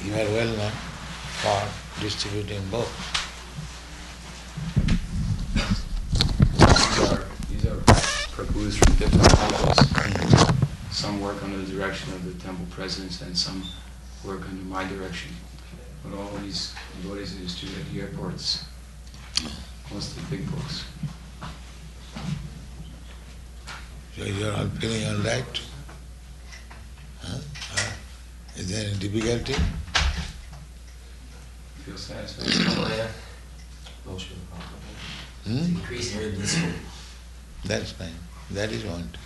You are well known for distributing books. These are Prabhus from different temples. Some work under the direction of the temple presidents and some work under my direction. But all these devotees are distributed at the airports. Mostly big books. So you are all feeling all right? Huh? Is there any difficulty? Feel satisfied? No, sure. Hmm? Increase very blissful. That's fine. That is want.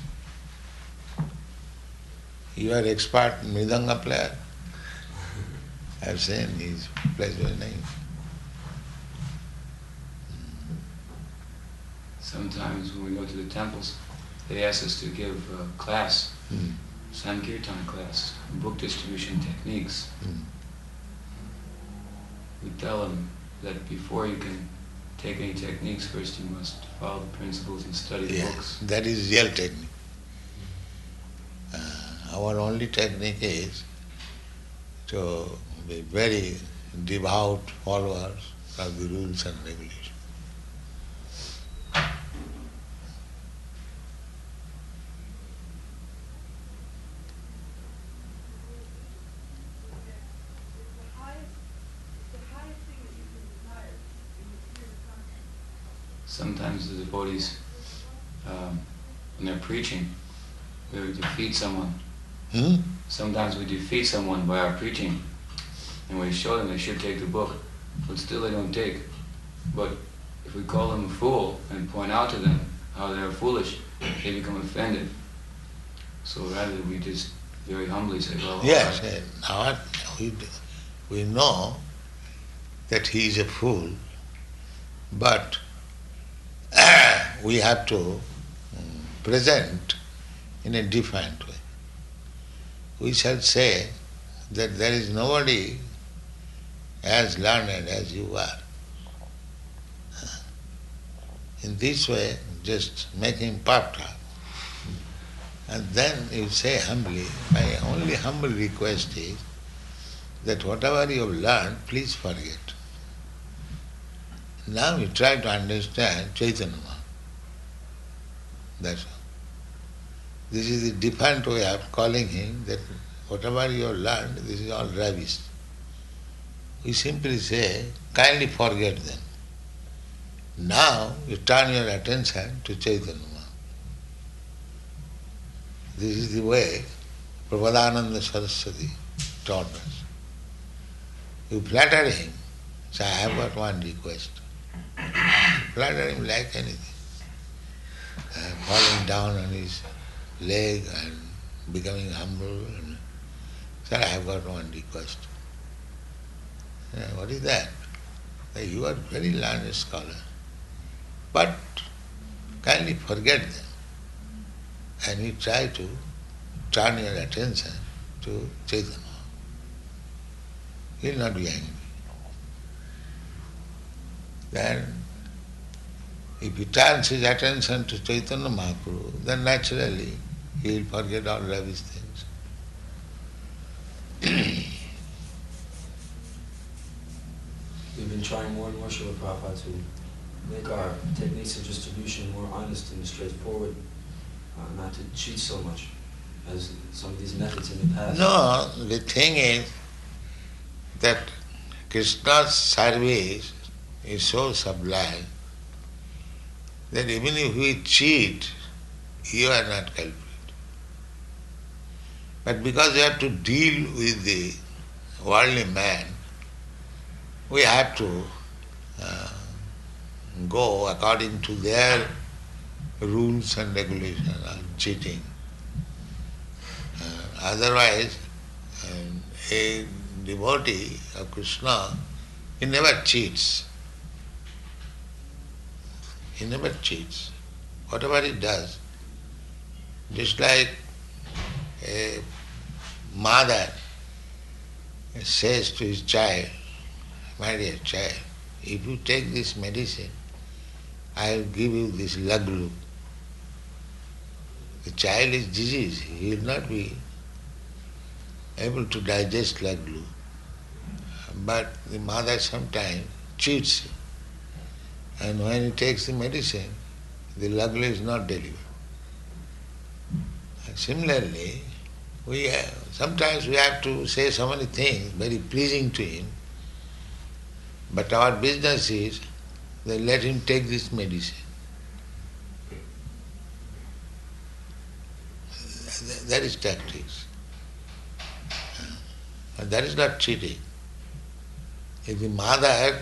You are expert Mridanga player. I have seen his plays very nice. Sometimes when we go to the temples, they ask us to give a class, Sankirtan class, book distribution techniques. We tell them that before you can take any techniques, first you must follow the principles and study the books. That is real technique. Our only technique is to be very devout followers of the rules and regulations. Sometimes the devotees, when they're preaching, we defeat someone. Sometimes we defeat someone by our preaching, and we show them they should take the book, but still they don't take. But if we call them a fool and point out to them how they're foolish, they become offended. So rather we just very humbly say, well, yes, now we know that he is a fool, but we have to present in a different way. We shall say that there is nobody as learned as you are. In this way, just make him puffed up. And then you say humbly, my only humble request is that whatever you have learned, please forget. Now you try to understand Chaitanya. That's all. This is the different way of calling him that whatever you have learned, this is all rubbish. We simply say, kindly forget them. Now you turn your attention to Chaitanya. This is the way Prabhupada Saraswati taught us. You flatter him, say, I have got one request. Flatter him like anything. Falling down on his leg and becoming humble. And, sir, I have got one request. What is that? You are very learned scholar, but kindly forget them. And you try to turn your attention to Chaitanya. He will not be angry. Then, if he turns his attention to Chaitanya Mahaprabhu, then naturally he will forget all rubbish things. We've been trying more and more, Srila Prabhupada, to make our techniques of distribution more honest and straightforward, not to cheat so much as some of these methods in the past. No, the thing is that Krishna's service is so sublime that even if we cheat, you are not culprit. But because we have to deal with the worldly man, we have to go according to their rules and regulations of cheating. Otherwise, a devotee of Krishna, he never cheats. He never cheats. Whatever he does, just like a mother says to his child, my dear child, if you take this medicine, I will give you this laglu. The child is diseased, he will not be able to digest laglu. but the mother sometimes cheats him. And when he takes the medicine, the laglu is not delivered. And similarly, sometimes we have to say so many things very pleasing to him, but our business is that let him take this medicine. That is tactics. And that is not cheating. If the mother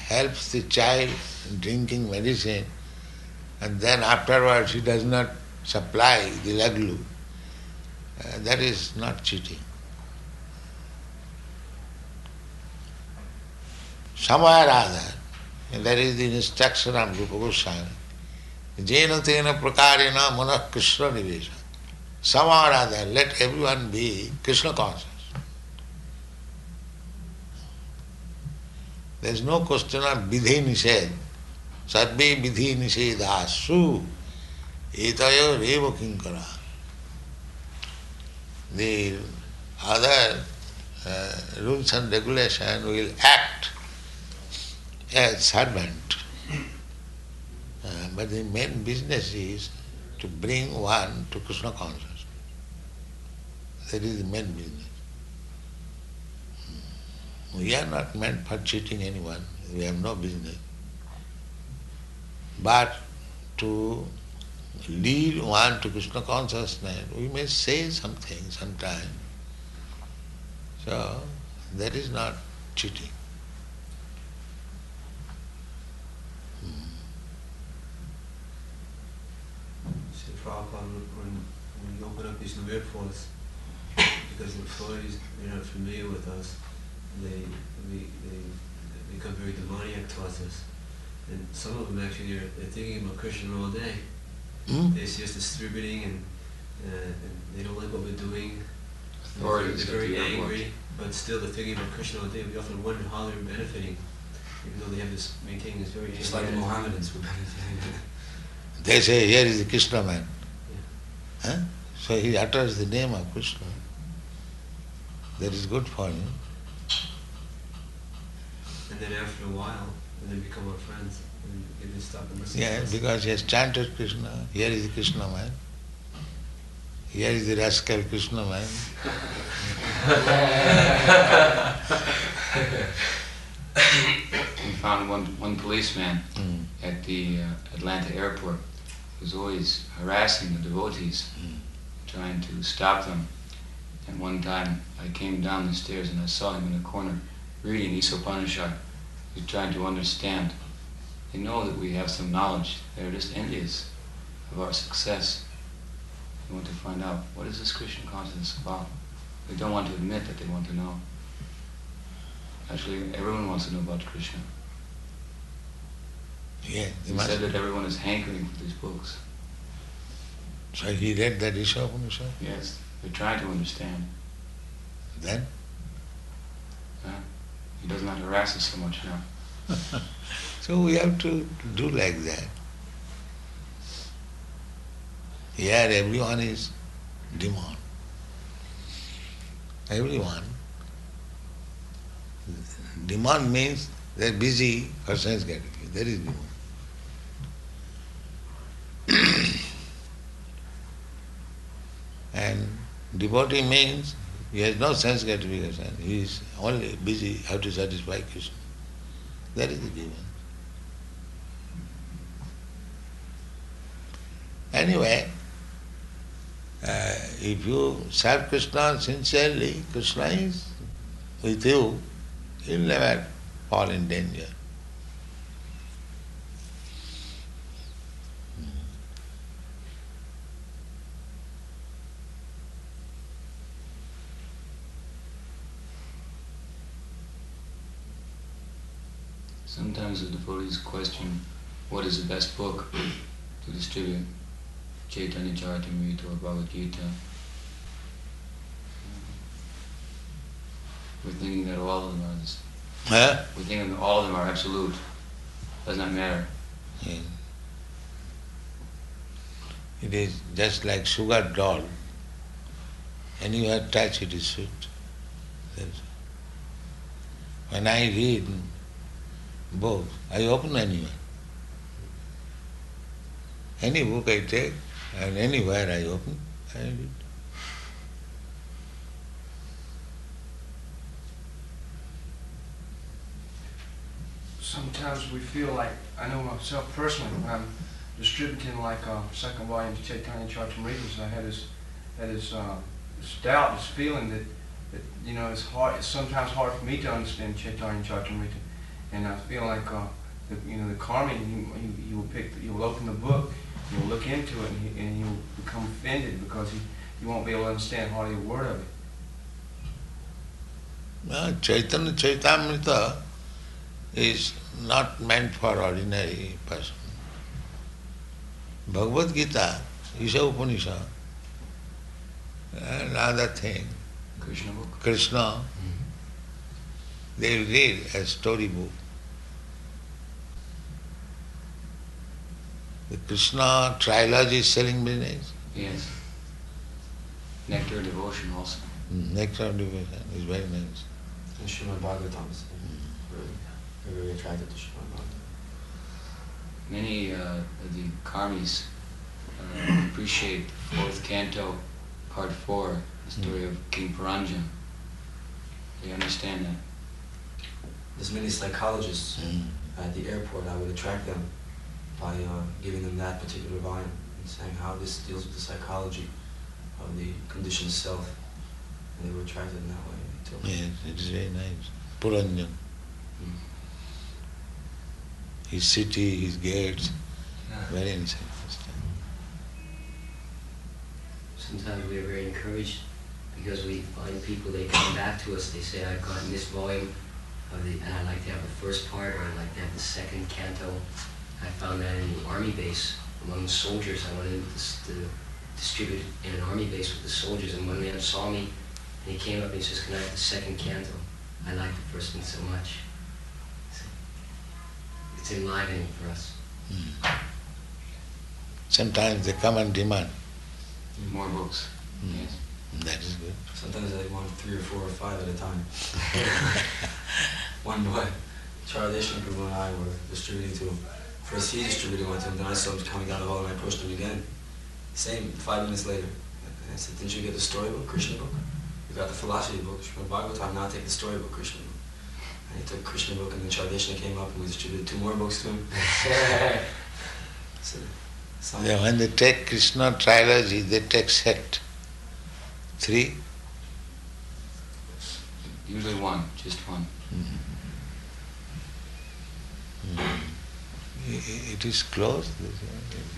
helps the child in drinking medicine and then afterwards she does not supply the laglu, that is not cheating. Somewhere or other, and that is the instruction of Rupa Goswami, Jena tena prakarena manah Krishna nivesa. Somehow or other, let everyone be Krishna conscious. There is no question of vidhi nished. Sarve vidhi nishedasu etayo reva kinkara. The other rules and regulation will act as servant. But the main business is to bring one to Krishna consciousness. That is the main business. We are not meant for cheating anyone. We have no business. But to lead one to Krishna consciousness, we may say something sometime. So that is not cheating. So Prabhupada, when you open up these new airports, because the authorities, they're not familiar with us, they become very demoniac towards us. And some of them actually they're thinking about Krishna all day. They see us distributing and they don't like what we're doing. Authorities They're very angry, but still they're thinking about Krishna all day. We often wonder how they're benefiting, even though they have this maintaining this very Just like the Mohammedans were benefiting. They say, here is the Krishna man. Yeah. Huh? So he utters the name of Krishna. That is good for him. And then after a while, they become our friends. And they stop and listen to Yeah, us. because he has chanted Krishna. Here is the Krishna man. Here is the rascal Krishna man. We found one policeman at the Atlanta airport who was always harassing the devotees, trying to stop them. And one time I came down the stairs and I saw him in a corner reading Isopanishad. He's trying to understand. They know that we have some knowledge. They're just envious of our success. They want to find out, what is this Krishna consciousness about? They don't want to admit that they want to know. Actually, everyone wants to know about Krishna. Yeah, He said that everyone is hankering for these books. So he read that Isha Upanishad. Yes, they're trying to understand. Then? He does not harass us so much now. So we have to do like that. Here everyone is demon. Everyone. Demon means they are busy for sense gratification. That is demon. And devotee means he has no sense gratification. He is only busy how to satisfy Krishna. That is the demon. Anyway, if you serve Krishna sincerely, Krishna is with you, you will never fall in danger. Sometimes the devotees question, what is the best book to distribute? Chaitanya Charitamrita or Bhagavad Gita. We're thinking that all of them are this. We're thinking that all of them are absolute. Does not matter. Yeah. It is just like sugar doll. And you have touched it is sweet. When I read books, I open anywhere. Any book I take, and anywhere I open, I read. Sometimes we feel like, I know myself personally, when I'm distributing like second volume of Chaitanya Charitamrita, I had this doubt, this feeling that you know, it's sometimes hard for me to understand Chaitanya Charitamrita, and I feel like the karma, he will open the book, he will look into it, and he will become offended because he won't be able to understand hardly a word of it. Chaitanya Charitamrita is not meant for ordinary person. Bhagavad Gita, Isha Upanishad, and other thing, Krishna book. Krishna, they read as storybook. The Krishna trilogy is selling business. Yes. Nectar of Devotion also. Nectar of Devotion is very nice. And Srimad Bhagavatam is very attracted to Srimad Bhagavatam. Many of the karmis appreciate the 4th canto, part 4, the story of King Paranjan. They understand that. There's many psychologists at the airport. I would attract them by giving them that particular volume and saying how this deals with the psychology of the conditioned self. And they were attracted in that way. Yes, it is very nice. Puranjan. His city, his gates, very insane. Sometimes we are very encouraged because we find people, they come back to us, they say, I've gotten this volume, and I'd like to have the first part, or I'd like to have the second canto. I found that in the army base among the soldiers. I wanted to distribute it in an army base with the soldiers, and one man saw me, and he came up and he says, can I have the second canto? I like the first one so much. It's enlivening for us. Sometimes they come and demand. More books. Yes. That is good. Sometimes they want 3 or 4 or 5 at a time. One boy, Charlie Prabhu and I were distributing to him. First he distributed one to him, then I saw him coming down the hall and I approached him again. Same, 5 minutes later. I said, didn't you get the storybook, Krishna book? You got the philosophy book, Srimad Bhagavatam, now take the storybook, Krishna book. And he took Krishna book, and then Chardeshna came up and we distributed 2 more books to him. So, when they take Krishna trilogy, they take set. 3? Usually 1, just 1. It is closed?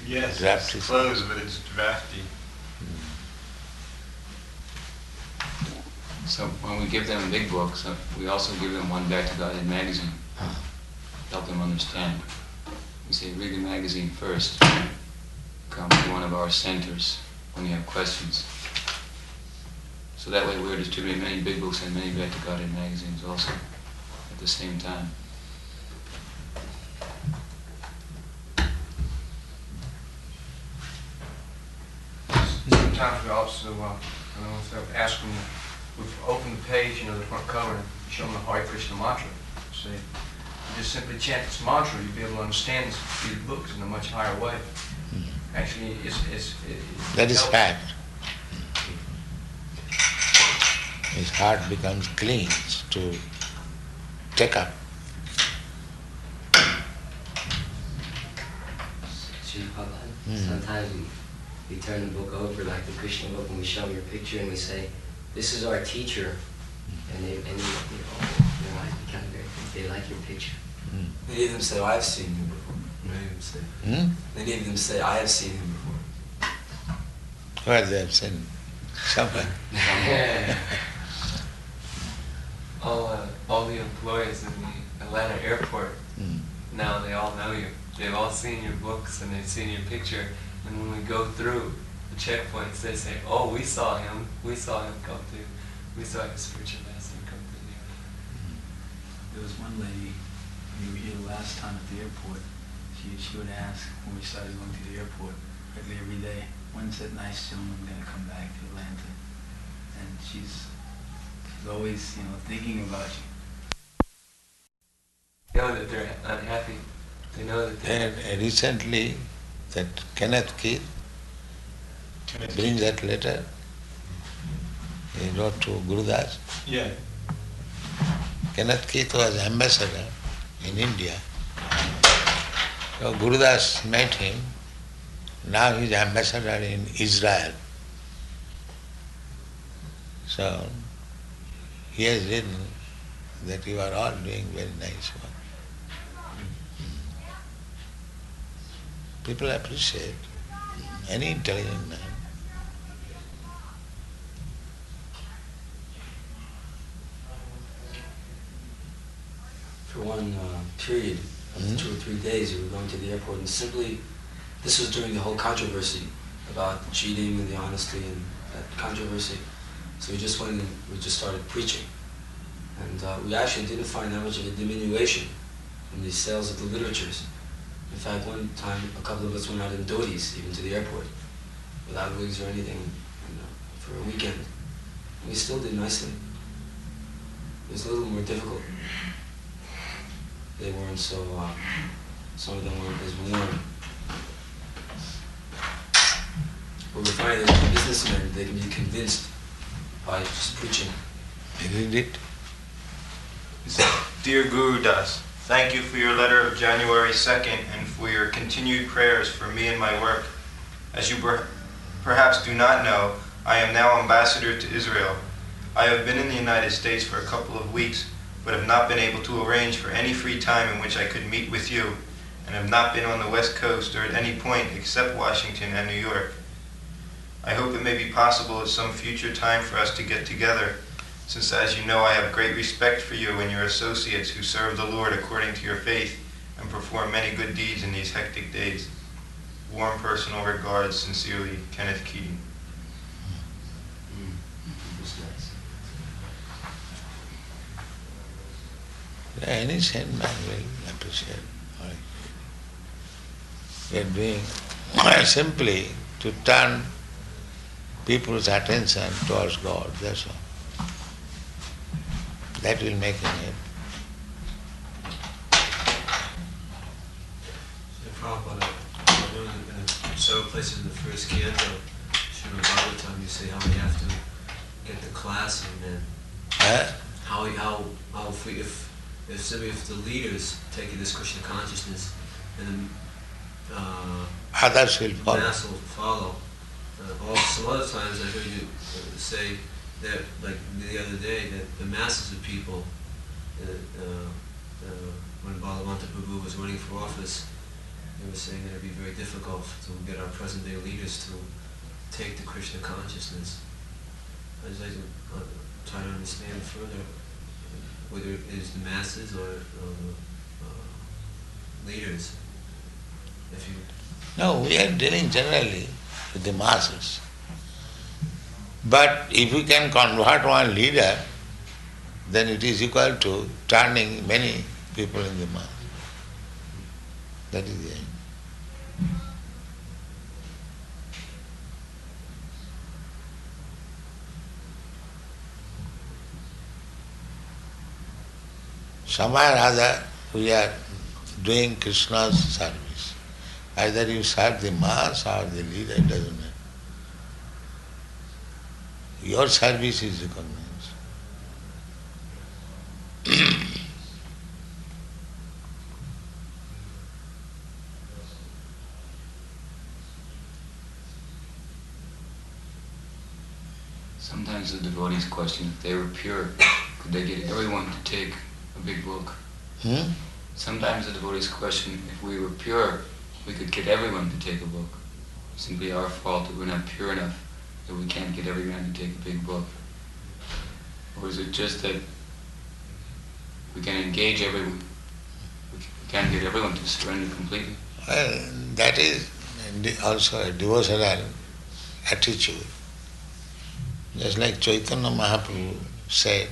Yes, Draft it's closed, but it's drafty. So when we give them big books, we also give them one Back to Godhead magazine. Help them understand. We say, read the magazine first. Come to one of our centers when you have questions. So that way we're distributing many big books and many Back to Godhead magazines also at the same time. Sometimes we also, ask them, we've opened the page, the front cover, and show them the Hare Krishna mantra. Say, you just simply chant this mantra, you'll be able to understand these books in a much higher way. Actually, that is fact. His heart becomes clean to take up. Sometimes we turn the book over, like the Krishna book, and we show them your picture, and we say, "This is our teacher," and their eyes become very big. They like your picture. Many of them say, "I've seen him before." Many of them say, "I have seen him before." Where they have seen? Somewhere. All the employees in the Atlanta airport, now they all know you. They've all seen your books and they've seen your picture. And when we go through the checkpoints, they say, "Oh, we saw him come through. We saw his spiritual master come through there." There was one lady, we were here last time at the airport. She would ask when we started going to the airport every day, "When's that nice gentleman going to come back to Atlanta?" And she's always, thinking about you. know that they're unhappy. They know that they're... And recently, that Kenneth Keith brings that letter. He wrote to Gurudas. Yeah. Kenneth Keith was ambassador in India. So Gurudas met him. Now he is ambassador in Israel. So he has written that you are all doing very nice work. People appreciate any intelligent man. For one period of 2 or 3 days, we were going to the airport, and simply, this was during the whole controversy about cheating and the honesty and that controversy. So we just went and we just started preaching. And we actually didn't find that much of a diminution in the sales of the literatures. In fact, one time, a couple of us went out in dhotis, even to the airport, without wigs or anything, for a weekend. And we still did nicely. It was a little more difficult. They weren't so, some of them weren't as warm. But we're finding that businessmen, they can be convinced by just preaching. Read it. Dear Guru Das, thank you for your letter of January 2nd and for your continued prayers for me and my work. As you perhaps do not know, I am now ambassador to Israel. I have been in the United States for a couple of weeks, but have not been able to arrange for any free time in which I could meet with you, and have not been on the West Coast or at any point except Washington and New York. I hope it may be possible at some future time for us to get together, since as you know I have great respect for you and your associates who serve the Lord according to your faith and perform many good deeds in these hectic days. Warm personal regards, sincerely, Kenneth Keating. Any sane man will appreciate. We are doing simply to turn people's attention towards God, that's all. That will make him happy. Prabhupada, I know in several places in the first canto, Srila Bhagavatam, you say how we have to get the class and then if the leaders take this Krishna consciousness and then others will the follow. mass will follow. Also, some other times I heard you say that, like the other day, that the masses of people, when Balamanta Prabhu was running for office, they were saying that it would be very difficult to get our present-day leaders to take the Krishna consciousness. I just like to try to understand further whether it is the masses or leaders. If you No, we are dealing generally with the masses. But if we can convert one leader, then it is equal to turning many people in the mass. That is the aim. Somewhere or other we are doing Krishna's service. Either you serve the mass or the leader, it doesn't matter. Your service is recognized. Sometimes the devotees question if they were pure, could they get everyone to take a big book? Sometimes the devotees question if we were pure, we could get everyone to take a book. It's simply our fault that we're not pure enough, that we can't get everyone to take a big book. Or is it just that we can engage everyone, we can't get everyone to surrender completely? Well, that is also a devotional attitude. Just like Chaitanya Mahaprabhu said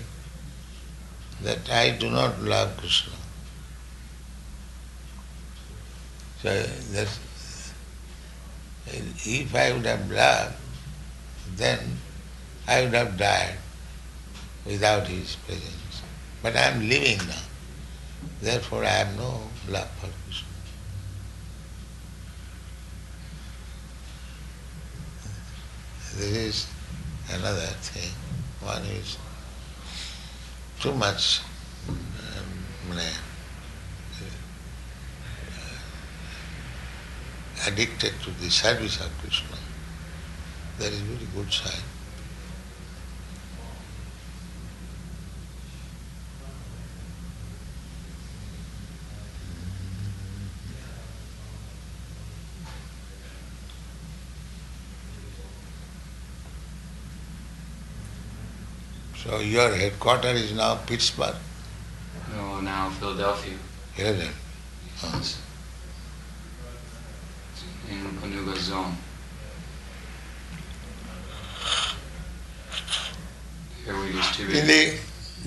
that I do not love Krishna. So that if I would have loved, then I would have died without his presence. But I am living now. Therefore I have no love for Krishna. There is another thing. One is too much addicted to the service of Krishna. That is very good sign. So your headquarters is now Pittsburgh? No, now Philadelphia. Philadelphia. Yes. In Panuga zone. Here we distribute. In the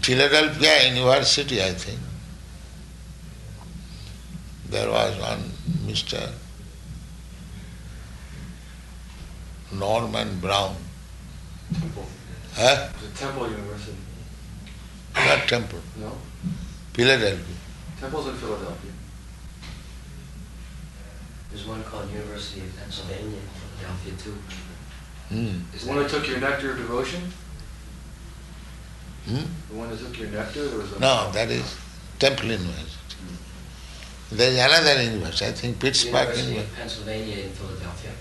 Philadelphia University, I think, there was one Mr. Norman Brown. Temple. Huh? It's a Temple University. Not Temple. No? Philadelphia. Temple's in Philadelphia. There's one called University of Pennsylvania in Philadelphia too. Is the one that took your nectar of devotion? Hmm? The one that took your nectar? There was a No, that is Temple University. There is another university, I think Pittsburgh University University. of Pennsylvania in Philadelphia.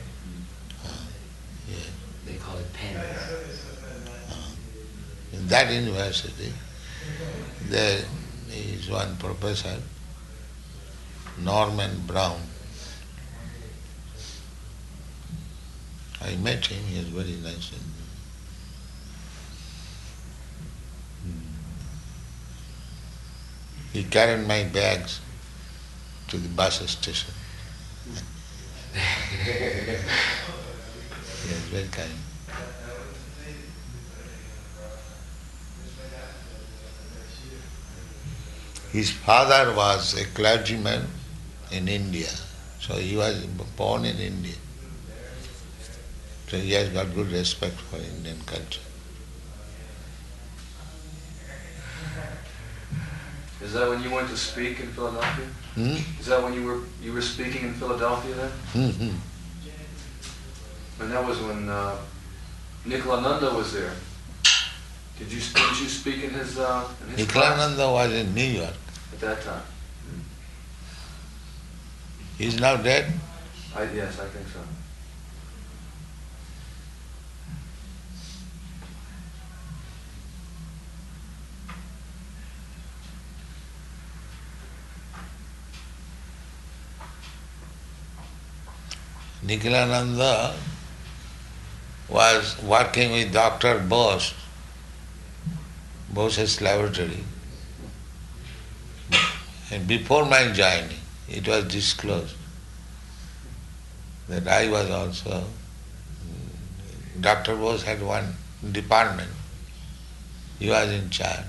Yeah. They call it Penn. In that university, there is one professor, Norman Brown. I met him, he is very nice. He carried my bags to the bus station. He was very kind. His father was a clergyman in India, so he was born in India. So he has got good respect for Indian culture. Is that when you went to speak in Philadelphia? Is that when you were speaking in Philadelphia then? Hmm. And that was when Nikolananda was there. Didn't you speak in his class Nikolananda was in New York. at that time? He is now dead. Yes, I think so. Nikolananda was working with Dr. Bose, Bose's laboratory. And before my joining, it was disclosed that I was also, Dr. Bose had one department, he was in charge.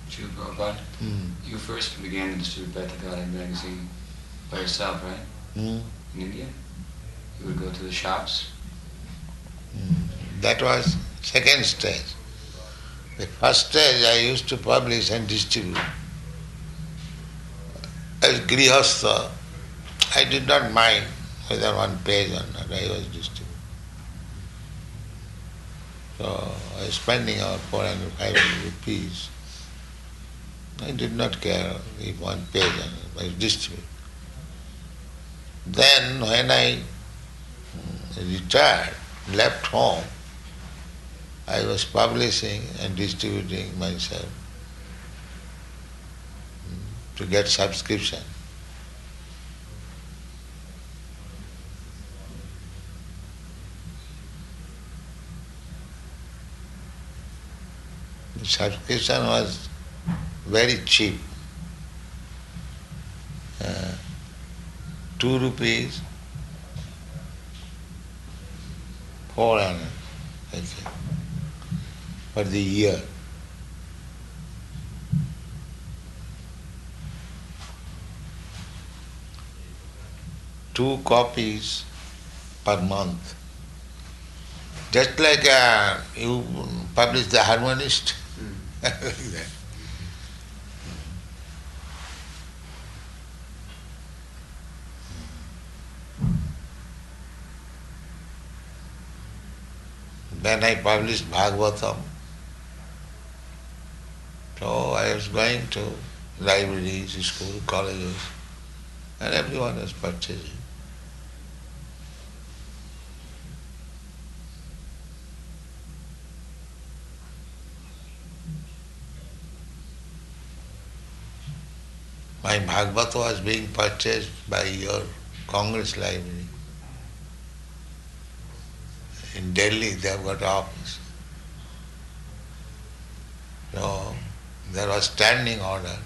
Srila Prabhupada, you first began to distribute Bhakti Godhead magazine by yourself, right? In India? You would go to the shops? That was second stage. The first stage I used to publish and distribute. As Grihastha, I did not mind whether one page or not, I was distributing. So I was spending about 400, 500 rupees. I did not care if one page or not, I was distributing. Then when I retired, left home, I was publishing and distributing myself to get subscription. subscription was very cheap. 2 rupees 4 anna, I think, for the year. 2 copies per month. Just like you publish the Harmonist, like that. When I published Bhagavatam, so I was going to libraries, school, colleges, and everyone was purchasing. My Bhagavata was being purchased by your Congress library. In Delhi they have got office. So there was standing order,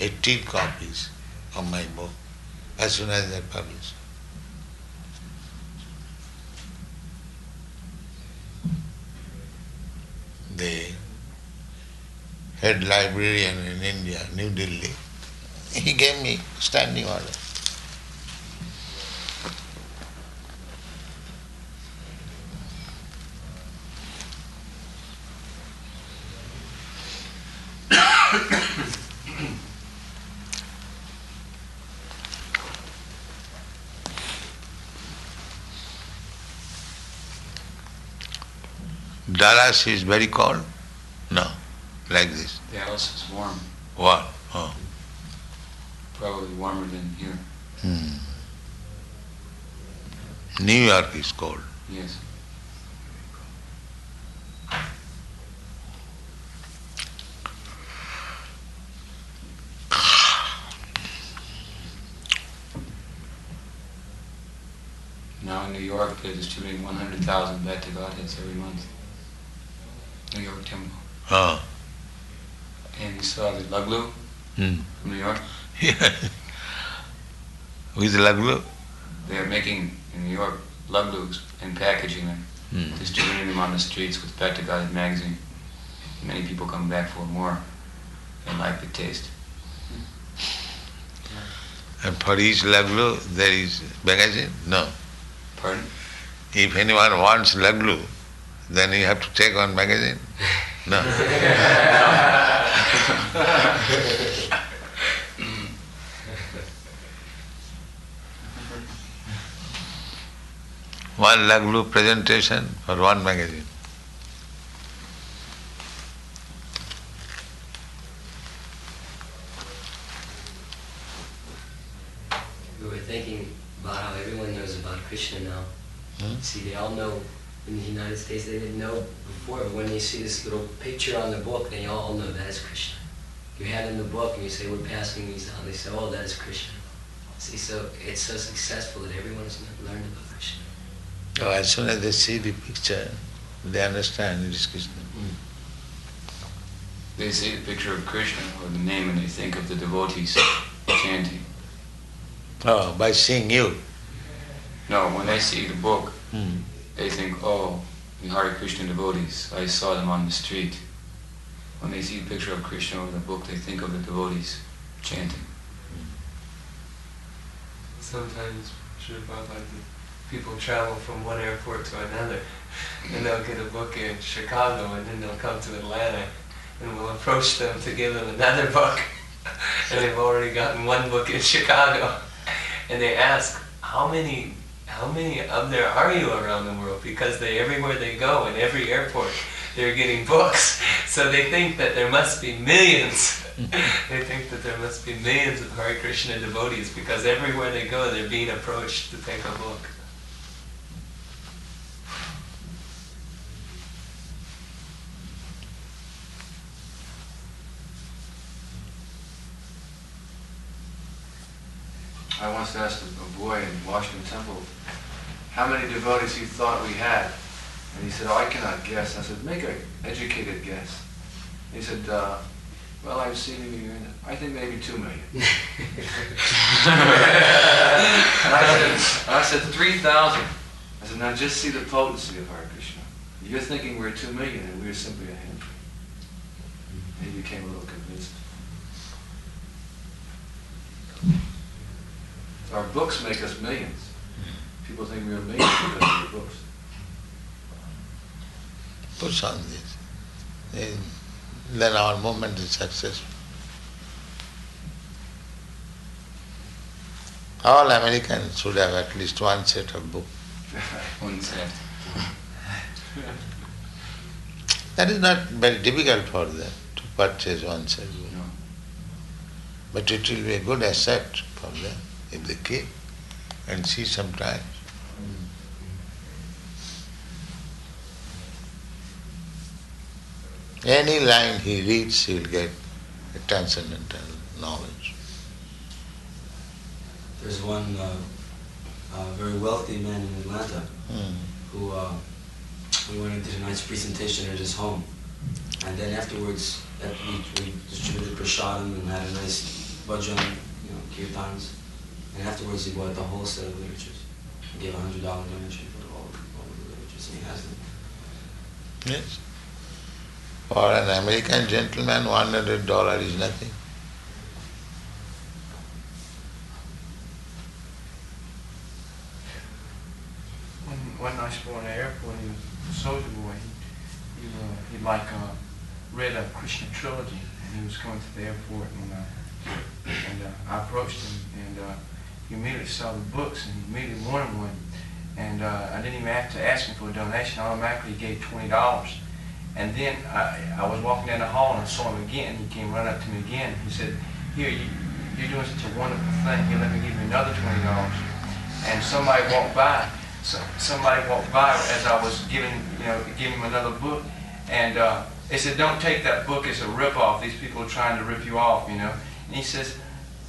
18 copies of my book as soon as they published. The head librarian in India, New Delhi, he gave me standing order. Dallas is very cold? No, like this. Dallas is warm. Warm. Oh. Probably warmer than here. New York is cold. Yes. Now in New York, they're distributing 100,000 back to Godheads every month. New York Temple. Oh. And you saw the Luglu from New York? Yeah. With Luglu? They are making, in New York, Luglus and packaging them, distributing them on the streets with Back to Godhead magazine. Many people come back for more and like the taste. And for each Luglu there is magazine? No. Pardon? If anyone wants Luglu, then you have to take one magazine? No. One Luglu presentation for one magazine. We were thinking about how everyone knows about Krishna now. See, they all know in the United States, they didn't know before, but when they see this little picture on the book, they all know that is Krishna. You have in the book and you say, we're passing these out, they say, oh, that is Krishna. See, so it's so successful that everyone has learned about Krishna. Oh, as soon as they see the picture, they understand it is Krishna. They see the picture of Krishna or the name and they think of the devotees chanting. Oh, by seeing you? No, when they see the book, they think, oh, the Hare Krishna devotees, I saw them on the street. When they see a picture of Krishna or the book, they think of the devotees chanting. Sometimes, Srila Prabhupada, people travel from one airport to another, and they'll get a book in Chicago, and then they'll come to Atlanta, and we'll approach them to give them another book, and they've already gotten one book in Chicago, and they ask, how many of there are you around the world? Because everywhere they go, in every airport, they're getting books. So they think that there must be millions. They think that there must be millions of Hare Krishna devotees because everywhere they go, they're being approached to take a book. I once asked a boy in Washington Temple how many devotees he thought we had. And he said, "Oh, I cannot guess." I said, "Make an educated guess." He said, "Well, I've seen him here, and I think maybe 2 million." And I said 3,000. I said, "Now just see the potency of Hare Krishna. You're thinking we're 2 million, and we're simply a handful." He became a little convinced. Our books make us millions. People think we're millions because of our books. Push on this. Then our movement is successful. All Americans should have at least one set of books. One set. That is not very difficult for them to purchase one set. No. But it will be a good asset for them if they keep and see sometimes. Any line he reads, he will get a transcendental knowledge. There's one very wealthy man in Atlanta who we went into tonight's presentation at his home, and then afterwards we distributed prasadam and had a nice bhajan, kirtans, and afterwards he bought the whole set of literatures. He gave $100 donation for all the literatures, and he has them. Yes. For an American gentleman, $100 is nothing. One night before in the airport, he was a soldier boy. He read a Krishna trilogy, and he was coming to the airport, and I approached him, and he immediately saw the books, and he immediately wanted one. And I didn't even have to ask him for a donation. Automatically, he gave $20. And then I was walking down the hall, and I saw him again. He came running up to me again. He said, "Here, you're doing such a wonderful thing. Here, let me give you another $20." And somebody walked by. Somebody walked by as I was giving him another book, and they said, "Don't take that book. It's a rip-off. These people are trying to rip you off, And he said,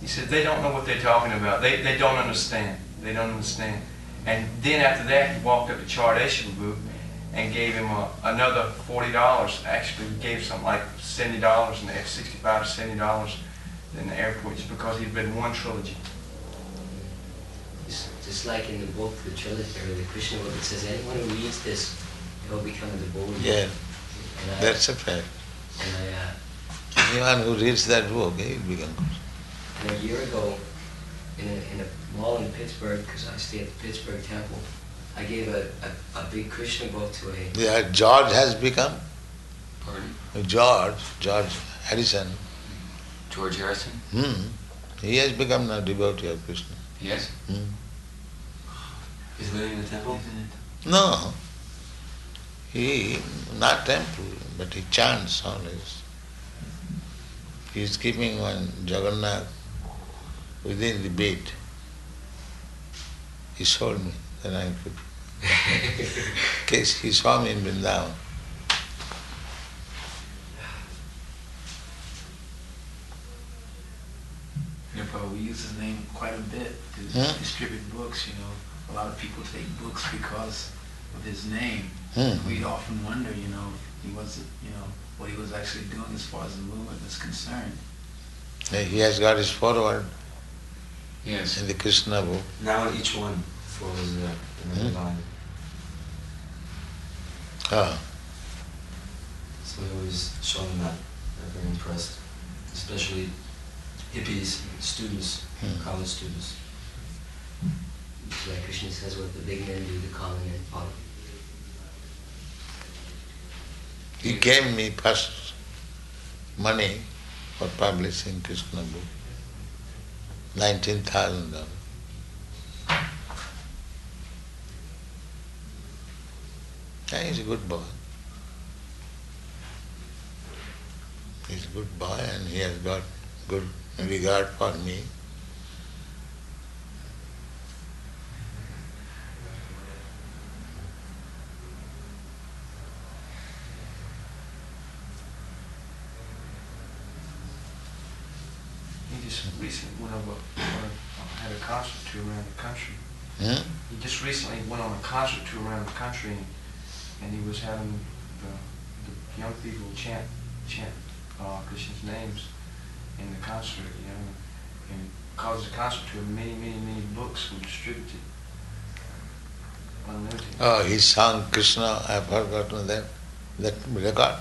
"They don't know what they're talking about. They don't understand. They don't understand." And then after that, he walked up to Chardeshwar Babu and gave him another $40. Actually, he gave something like $70 and $65 to $70 in the airport just because he'd read one trilogy. Just like in the book, the trilogy, or the Krishna book, it says anyone who reads this, he'll become a devotee. Yeah, that's a fact. And Anyone who reads that book, he will become good. And a year ago, in a mall in Pittsburgh, because I stay at the Pittsburgh Temple, I gave a big Krishna book to a... Yeah, George has become. Pardon? George Harrison. George Harrison? He has become a devotee of Krishna. Yes. He's living in the temple? No. He, not temple, but he chants always. He is keeping one Jagannath within the bed. He showed me the night before. Case he saw me in Vrindavan. Prabhupada, we use his name quite a bit to distribute books, A lot of people take books because of his name. We often wonder, he wasn't, what he was actually doing as far as the movement is concerned. He has got his foreword Yes. in the Krishna book. Now each one follows the line. So we always show them that. They're very impressed. Especially hippies, students, college students. Like Krishna says, what the big men do, the common men follow. He gave me first money for publishing Krishna book, $19,000. He's a good boy. He's a good boy and he has got good regard for me. He just recently went over, had a concert tour around the country. He just recently went on a concert tour around the country, and he was having the young people chant Krishna's names in the concert, and caused the concert to many books were distributed. Unlimited. Oh, he sang Krishna, I've forgotten that record.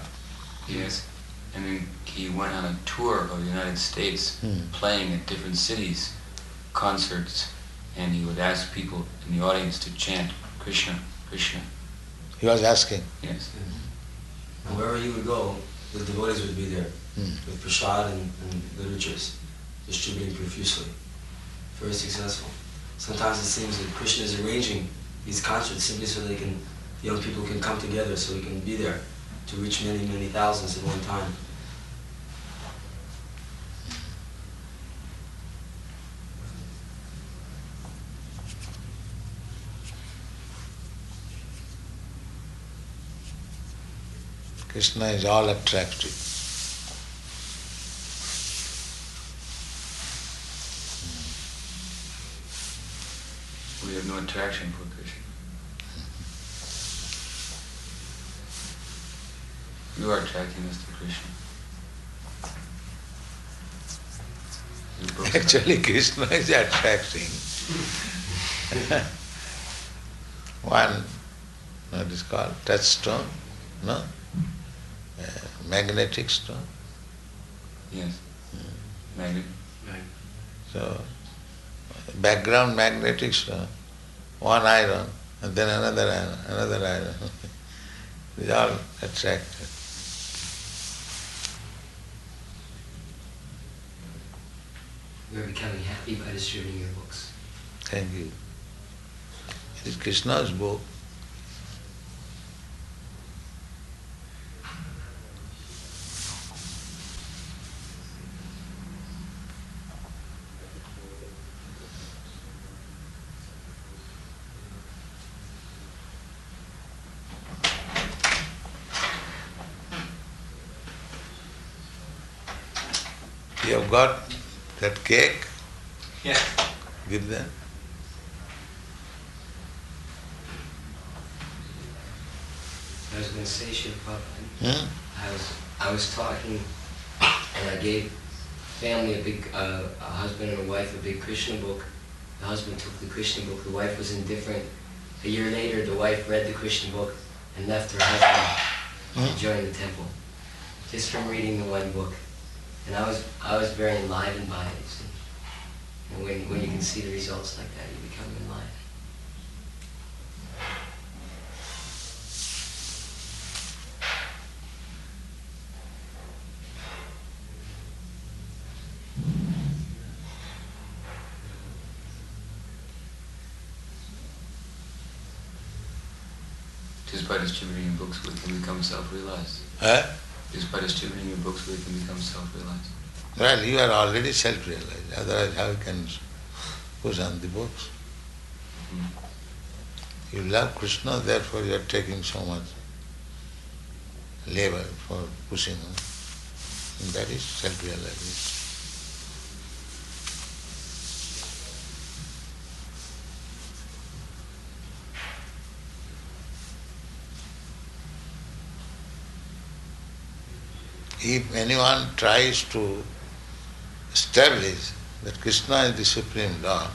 Yes. And then he went on a tour of the United States, playing at different cities, concerts, and he would ask people in the audience to chant Krishna, Krishna. He was asking. Yes. And wherever he would go, the devotees would be there with prasad and literatures, distributing profusely. Very successful. Sometimes it seems that Krishna is arranging these concerts simply so the young people can come together, so he can be there to reach many thousands at one time. Krishna is all attractive. We have no attraction for Krishna. You are attracting us to Krishna. Actually, Krishna is attracting. One, what is called, touchstone, no? Magnetic stone. Yes. Magnet. So, background magnetic stone, one iron, and then another iron. These are all attracted. We're becoming happy by distributing your books. Thank you. It is Krishna's book. You have got that cake? Yeah. Give them. I was going to say, Srila Prabhupada, I was talking, and I gave family a husband and a wife a big Krishna book. The husband took the Krishna book, the wife was indifferent. A year later, the wife read the Krishna book and left her husband to join the temple, just from reading the one book. And I was very enlivened by it, you see. And when you can see the results like that, you become enlivened. Just by distributing your books, we can become self-realized. Just by distributing your books, we can become self-realized. Well, you are already self-realized. Otherwise, how you can push on the books? You love Krishna, therefore you are taking so much labor for pushing on. And that is self-realization. If anyone tries to establish that Krishna is the Supreme Lord,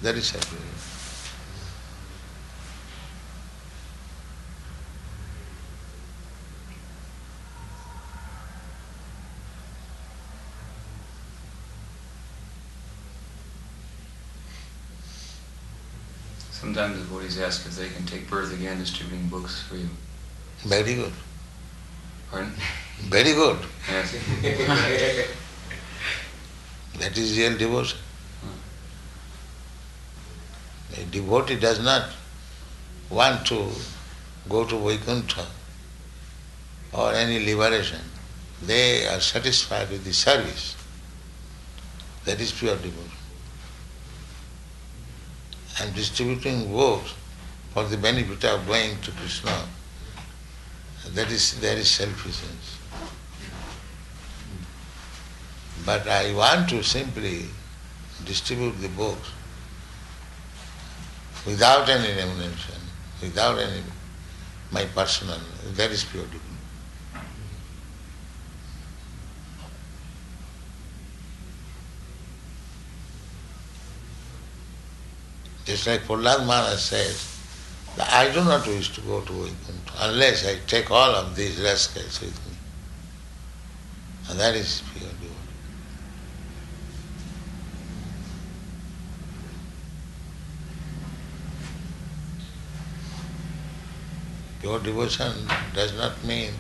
that is self-realization. Sometimes the devotees ask if they can take birth again distributing books for you. Very good. Pardon? Very good. Yes. That is real devotion. A devotee does not want to go to Vaikuntha or any liberation. They are satisfied with the service. That is pure devotion. And distributing books for the benefit of going to Krishna, that is selfishness. But I want to simply distribute the books without any remuneration, without any my personal, that is pure devotee. Just like Prahlad Maharaj says, that I do not wish to go to Vaikuntha unless I take all of these rascals with me. And that is pure devotee. Pure devotion does not mean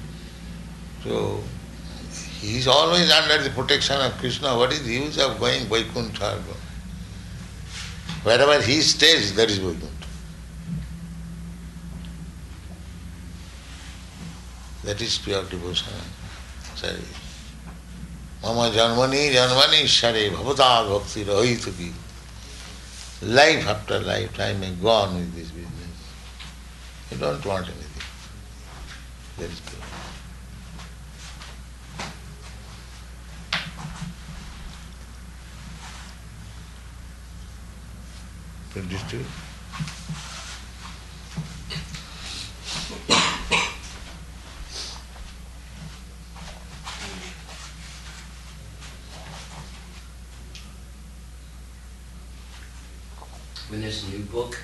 to... He is always under the protection of Krishna. What is the use of going Vaikuntha? Wherever he stays, that is Vaikuntha. That is pure devotion. Sorry. Mama janmani janmani share bhavata bhakti rahituki. Life after life I may go on with this business. You don't want anything. That is pure. Understood? When there's a new book,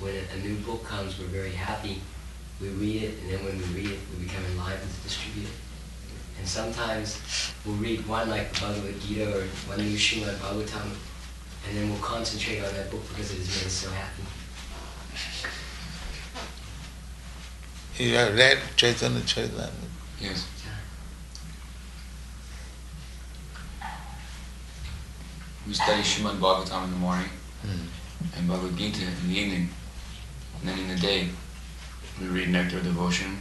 when a new book comes, we're very happy. We read it, and then when we read it, we become enlivened to distribute it. And sometimes we'll read one like the Bhagavad Gita or one new Srimad Bhagavatam, and then we'll concentrate on that book because it has made us so happy. You have read Chaitanya Charitamrita? Yes. We study Srimad Bhagavatam in the morning and Bhagavad Gita in the evening. And then in the day, we read Nectar of Devotion,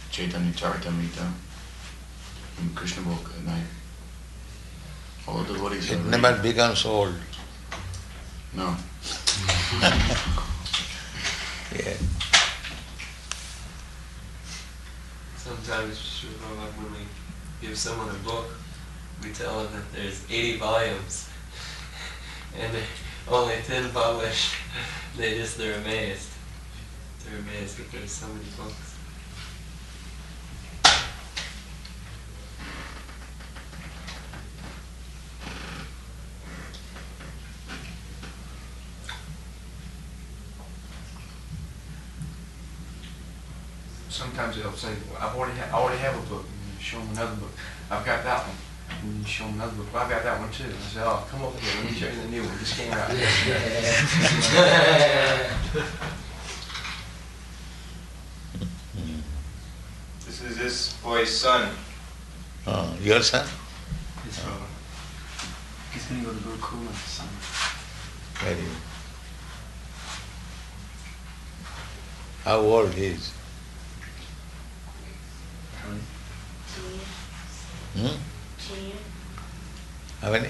Chaitanya Charitamrita, and Krishna book at night. All the devotees It are never reading. becomes old. No. Yeah. Sometimes, Srila, when we give someone a book, we tell them that there's 80 volumes, and only 10 published. They're amazed. They're amazed that there's so many books. Sometimes they'll say, well, I already have a book. And you show them another book. I've got that one. And you show them another book. Well, I've got that one too. And I say, oh, come over here. Let me show you the new one. Just came out. This is this boy's son. Oh, your son? His brother. He's going to go to Gurukul in the summer. Very good. How old he is? Hmm? How many?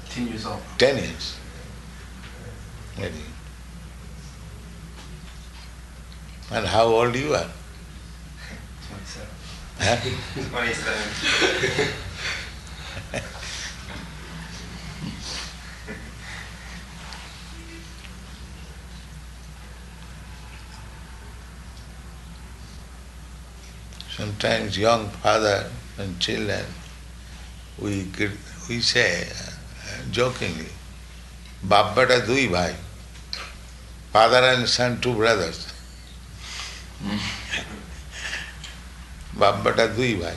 10 years old. 10 years. Very good. And how old you are? 27. Huh? 27. Sometimes young father and children, we say jokingly, Baap beta dui bhai, father and son, two brothers. Baap beta dui bhai.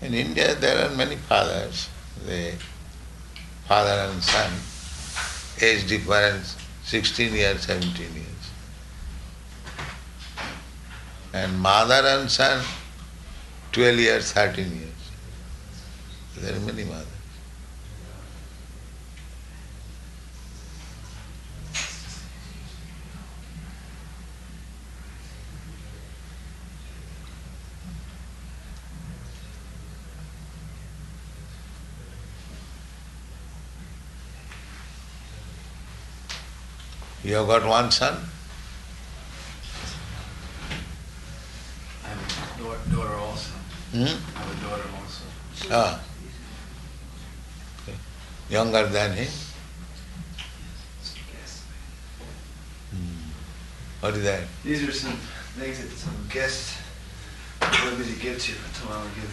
In India there are many fathers. They father and son, age difference 16 years, 17 years. And mother and son, 12 years, 13 years. There are many mothers. You have got one son? I have a daughter also. Hmm? I have a daughter also. Ah, younger than him? What is that? These are some things that some guests wanted me to give to you. I told them I would give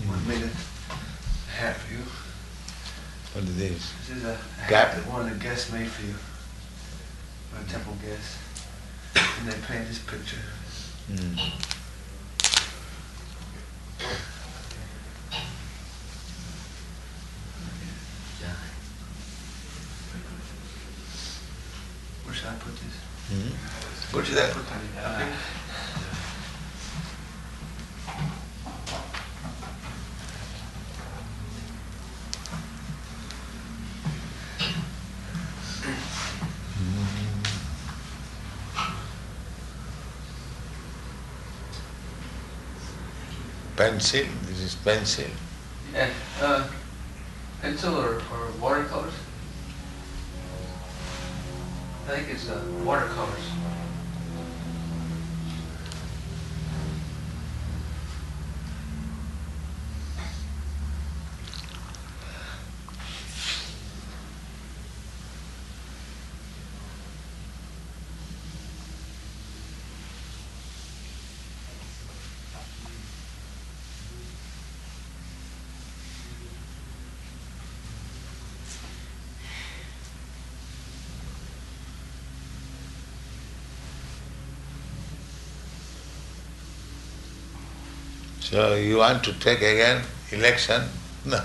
1 minute hat for you. What is this? This is a Cap? hat that one of the guests made for you. One temple guest. And they painted this picture. Where should I put this? Where should I put that? Pencil? This is pencil. Yeah, pencil or watercolors? I think it's watercolors. So you want to take again election? No.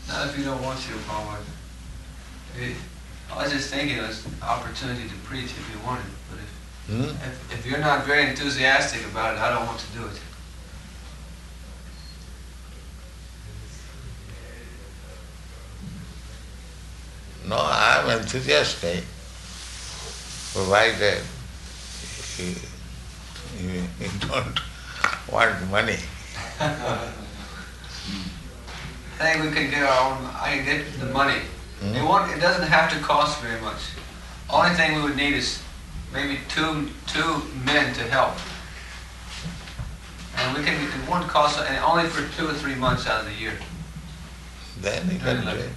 Not if you don't want to, Prabhupada. I was just thinking it was an opportunity to preach if you wanted, but if you're not very enthusiastic about it, I don't want to do it. No, I am enthusiastic, provided you don't want money. I think we can get our own. I can get the money. It doesn't have to cost very much. Only thing we would need is maybe two men to help, and we can. It won't cost, and only for 2 or 3 months out of the year. Then you can do it.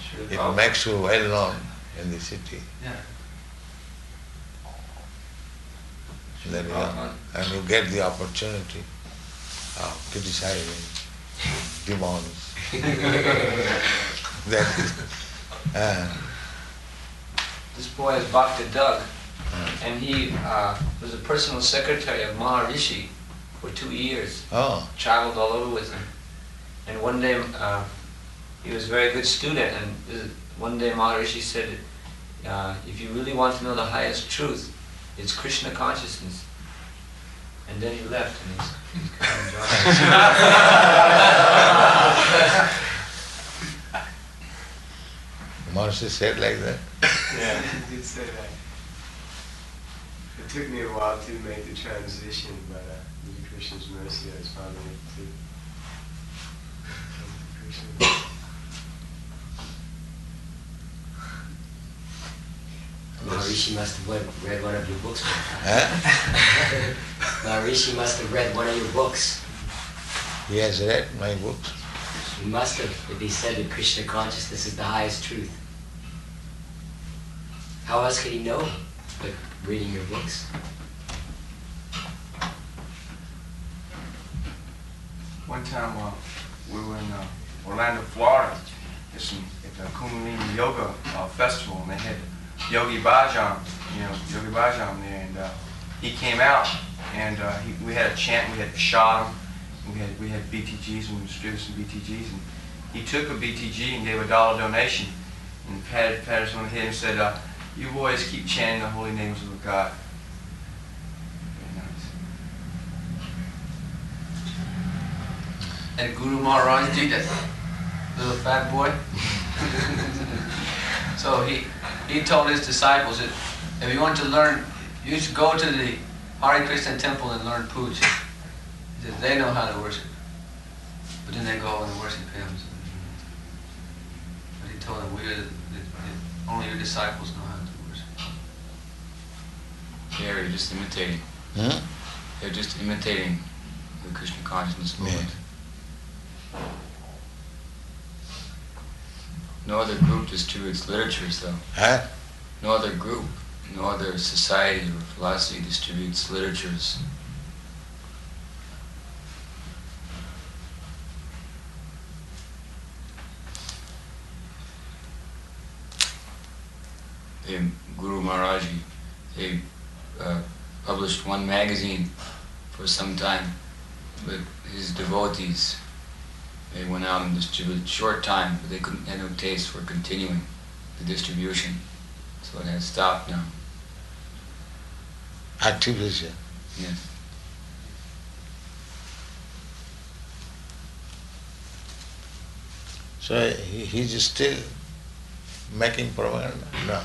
Sure. It makes you well known in the city. Yeah. Then and you get the opportunity of criticizing demons. That is, This boy is Bhakta Doug, and he was a personal secretary of Maharishi for 2 years. Oh. Traveled all over with him. And one day, he was a very good student, and one day Maharishi said, if you really want to know the highest truth, it's Krishna consciousness. And then he left, and he's kind of enjoying it. Maharishi said like that? Yeah, he did say that. It took me a while to make the transition, but due to Krishna's mercy, I was finally able to come to Krishna. Maharishi must have read one of your books. Huh? Maharishi must have read one of your books. He has read my books. He must have, if he said that Krishna consciousness is the highest truth. How else could he know but reading your books? One time we were in Orlando, Florida. It's at the Kundalini Yoga festival, and they had Yogi Bhajan, Yogi Bhajan there, and he came out, and we had a chant, we had shot him, we had BTGs, and we distributed some BTGs, and he took a BTG and gave a $1 donation, and patted us on the head and said, you boys keep chanting the holy names of God. Very nice. And Guru Maharaj did that, little fat boy. So he told his disciples that if you want to learn, you should go to the Hare Krishna temple and learn puja. He said they know how to worship. But then they go and worship him. But he told them, only your disciples know how to worship. Yeah, they're just imitating. They're just imitating the Krishna consciousness movement. No other group distributes literatures, though. Huh? No other group, no other society or philosophy distributes literatures. Guru Maharaji, they published one magazine for some time with his devotees. They went out and distributed short time, but they couldn't have no taste for continuing the distribution, so it has stopped now. Artificial. Yes. So he's still making propaganda? No.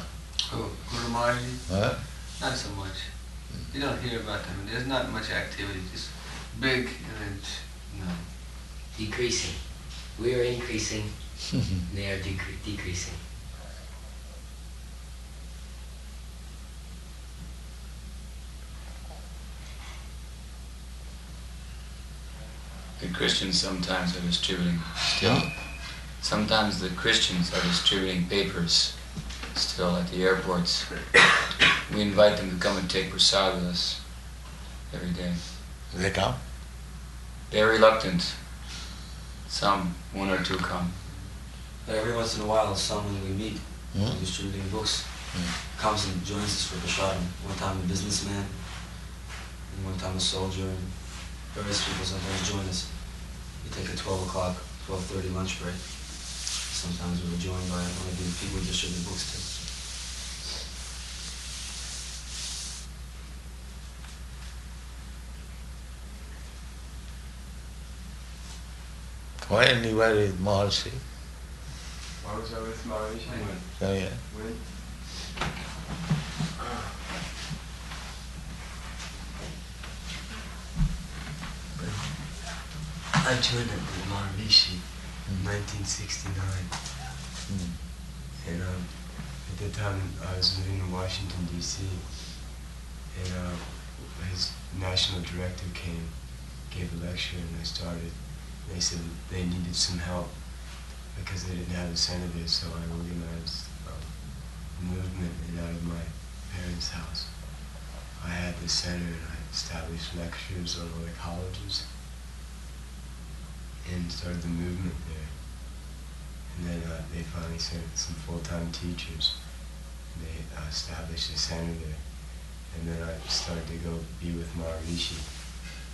Oh, Guru Maharaji? Huh? Not so much. You don't hear about them. There's not much activity. Just big and no. Decreasing. We are increasing. They are decreasing. The Christians sometimes are distributing still. Sometimes the Christians are distributing papers still at the airports. We invite them to come and take prasad with us every day. They come? They're reluctant. Some, one or two come. But every once in a while, someone we meet distributing books comes and joins us for prashadam. One time a businessman, and one time a soldier, and various people sometimes join us. We take a 12 o'clock, 12:30 lunch break. Sometimes we're joined by one of the people we distribute books to. When you were with Maharishi? Why was I with Maharishi? Oh, yeah. When? I joined at the Maharishi in 1969. And at the time I was living in Washington, D.C. And his national director came, gave a lecture, and I started. They said they needed some help because they didn't have a senator, so I organized a movement out of my parents' house. I had the center and I established lectures on all the colleges and started the movement there. And then they finally sent some full-time teachers. And they established a center there. And then I started to go be with Maharishi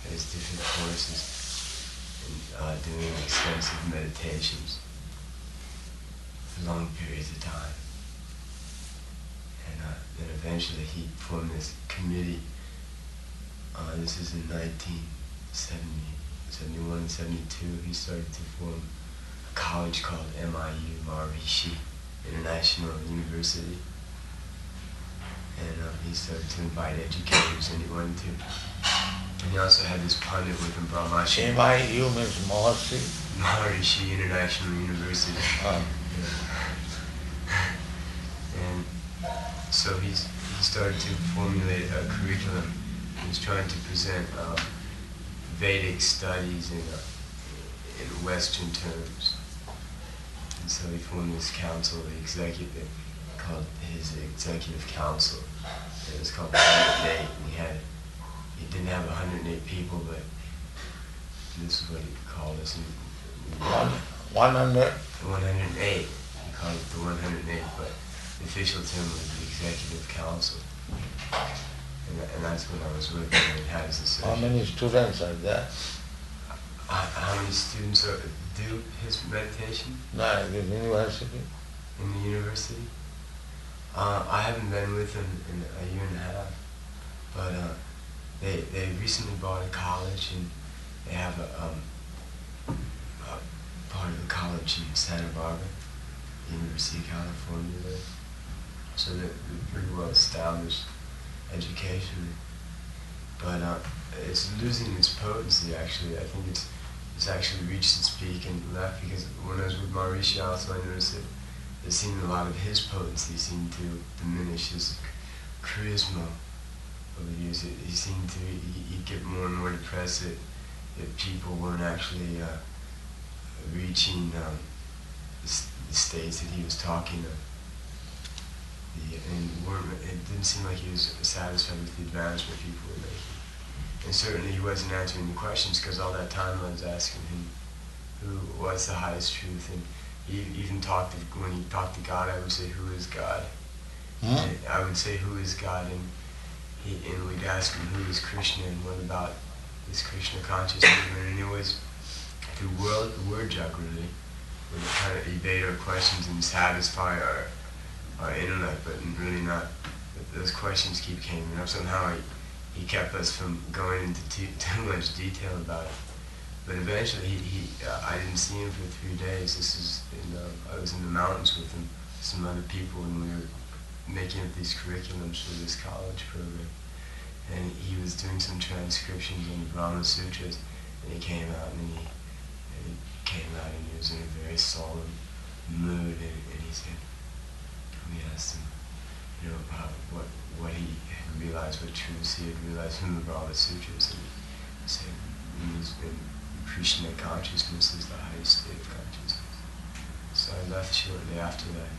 at his different courses and doing extensive meditations for long periods of time. And then eventually he formed this committee. This is in 1971, 72. He started to form a college called MIU, Maharishi International University. And he started to invite educators, and he wanted to. And he also had this pundit with him, Brahmashi. MIU means Maharishi? Maharishi International University. Oh. And so he started to formulate a curriculum. He was trying to present Vedic studies in Western terms. And so he formed this council, the executive, called his executive council. It was called 108, and he didn't have 108 people, but this is what he called us. 100? 108. He called it the 108, but the official term was the executive council. And that's when I was with him and had his association. How many students are there? How many students do his meditation? No, in the university? In the university? I haven't been with him in a year and a half, but they recently bought a college, and they have a part of the college in Santa Barbara, the University of California there. So they're pretty well established educationally, but it's losing its potency. Actually, I think it's actually reached its peak and left, because when I was with Maharishi also, I noticed that it seemed a lot of his potency seemed to diminish, his charisma over the years. He seemed to, he'd get more and more depressed that people weren't actually reaching the states that he was talking of. It didn't seem like he was satisfied with the advancement people were making. And certainly he wasn't answering the questions, because all that time I was asking him who was the highest truth. And he even when he talked to God, I would say, who is God? And I would say, who is God? And we'd ask him, who is Krishna, and what about this Krishna conscious movement? And it was through word Jagrati, would kind of evade our questions and satisfy our intellect, but really not. Those questions keep coming up. Somehow he kept us from going into too much detail about it. But eventually, I didn't see him for 3 days. I was in the mountains with him, some other people, and we were making up these curriculums for this college program. And he was doing some transcriptions on the Brahma Sutras, and he came out and he was in a very solemn mood, and he said, we asked him, what he had realized, what truths he had realized from the Brahma Sutras, and he said, Krishna consciousness is the highest state of consciousness. So I left shortly after that.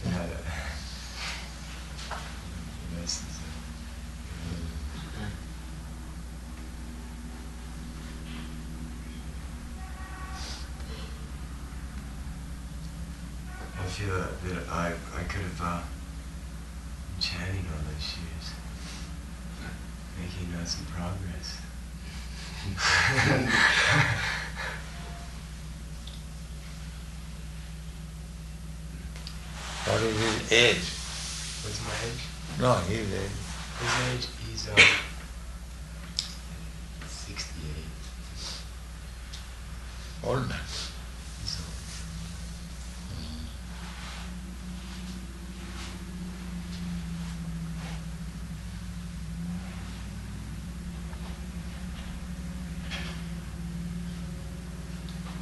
And had the rest is I feel that I could have been chanting all those years, making some progress. What is his age? What's my age? No, his age. His age, he's 68. Old man. He's old.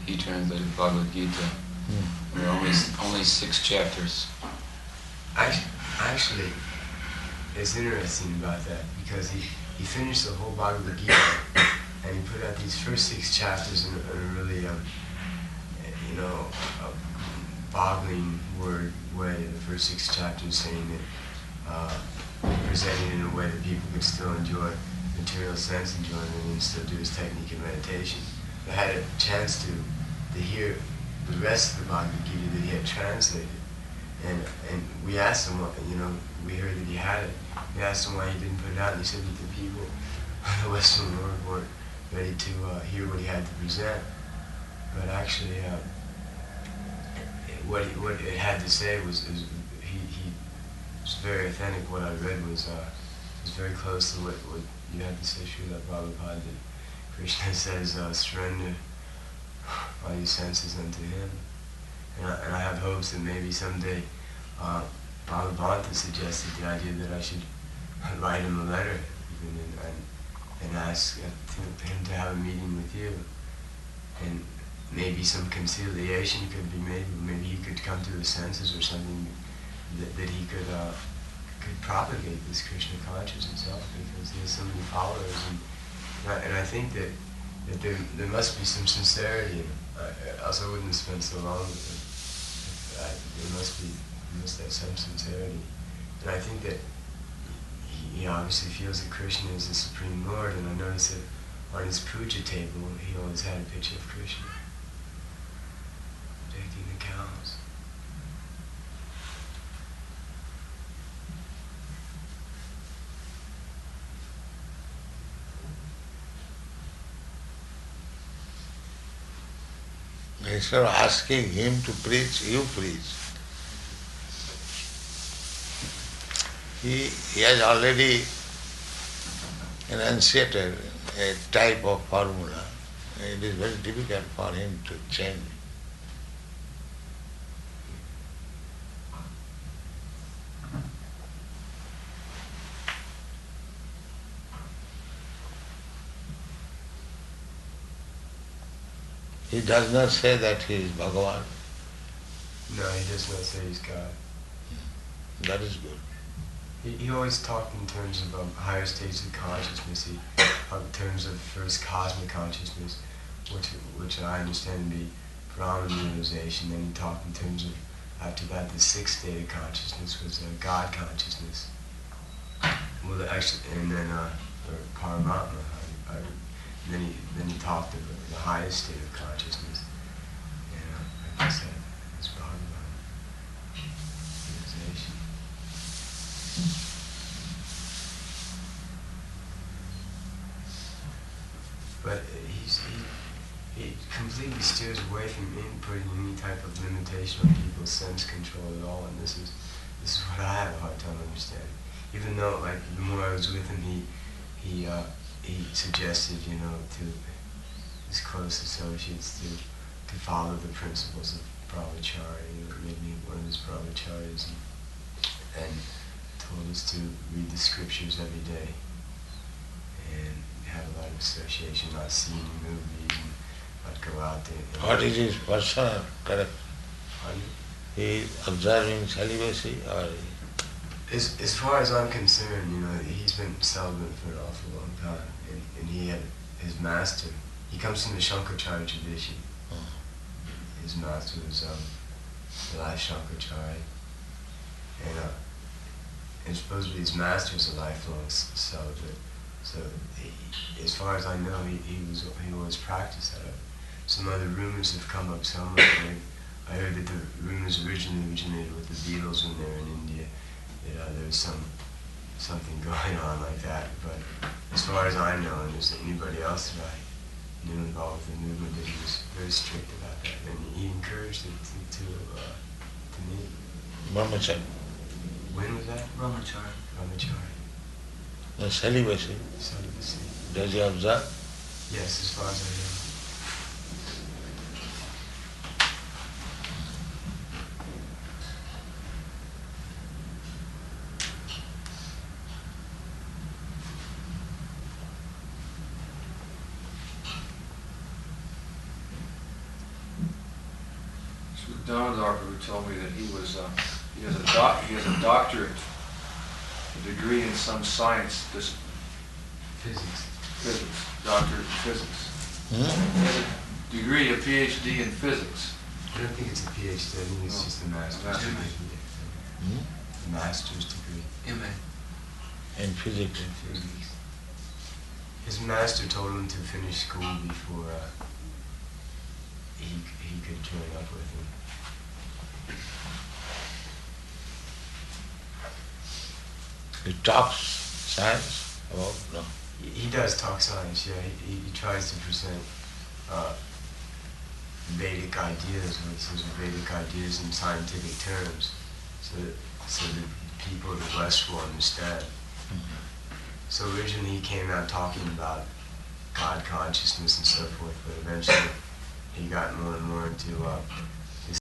He translated Bhagavad Gita. There are only 6 chapters. Actually, it's interesting about that, because he finished the whole Bhagavad Gita, and he put out these first 6 chapters in a really, boggling word way. The first 6 chapters saying that, presenting in a way that people could still enjoy material sense enjoyment and still do his technique of meditation. I had a chance to hear the rest of the Bhagavad Gita that he had translated. And we asked him, we heard that he had it. We asked him why he didn't put it out, and he said that the people of the Western world weren't ready to hear what he had to present. But actually, what it had to say was he was very authentic. What I read was very close to what you had to say, Srila Prabhupada, that Krishna says, surrender all your senses unto him. And I have hopes that maybe someday Prabhupada suggested the idea that I should write him a letter and ask him to have a meeting with you. And maybe some conciliation could be made. Maybe he could come to his senses or something, that he could propagate this Krishna consciousness himself, because he has so many followers. And I think that there must be some sincerity in it. Else I wouldn't have spent so long with him. There must have some sincerity. And I think that he obviously feels that Krishna is the Supreme Lord, and I noticed that on his puja table he always had a picture of Krishna taking the cows. Instead of asking him to preach, you preach. He has already enunciated a type of formula. It is very difficult for him to change. He does not say that he is Bhagavan. No, he does not say he's God. That is good. He always talked in terms of higher states of consciousness, in terms of first cosmic consciousness, which I understand to be Brahman realization. Then he talked in terms of, after that, the sixth state of consciousness was God consciousness. Well, actually, and then or Paramatma. And then he talked of the highest state of consciousness. And I guess that was Bhagavan realization. But he completely steers away from putting any type of limitation on people's sense control at all, and this is what I have a hard time understanding. Even though, like, the more I was with him, he suggested, to his close associates to follow the principles of brahmacharya, made me one of his brahmacharyas, and told us to read the scriptures every day and have a lot of association, not see any movies, and not go out there. What is his personal correct? He is observing celibacy, or as far as I'm concerned, he's been celibate for an awful long time, and he had his master. He comes from the Shankaracharya tradition. His master was the last Shankaracharya, and supposedly his master was a lifelong celibate. So, as far as I know, he always practiced that. Some other rumors have come up somewhere. I heard that the rumors originally originated with the Beatles when they were in India. That there was something going on like that. But as far as I know, and there's anybody else that I knew involved with the movement, that he was very strict about that, and he encouraged it to me. brahmacharya? When was that? Brahmacharya. Brahmacharya. The celibacy. Celibacy. Does he observe? Yes, as far as I know. Donadar who told me that he has a doctorate, a degree in some science, physics, doctorate in physics. He has a degree, a PhD in physics. I don't think it's a PhD, I think it's just a master's degree. A master's degree. MA. In physics. In physics. His master told him to finish school before he could join up with him. He talks science about, no. He does talk science, yeah. He tries to present Vedic ideas, what he says are Vedic ideas in scientific terms, so that people of the West will understand. So originally he came out talking about God consciousness and so forth, but eventually he got more and more into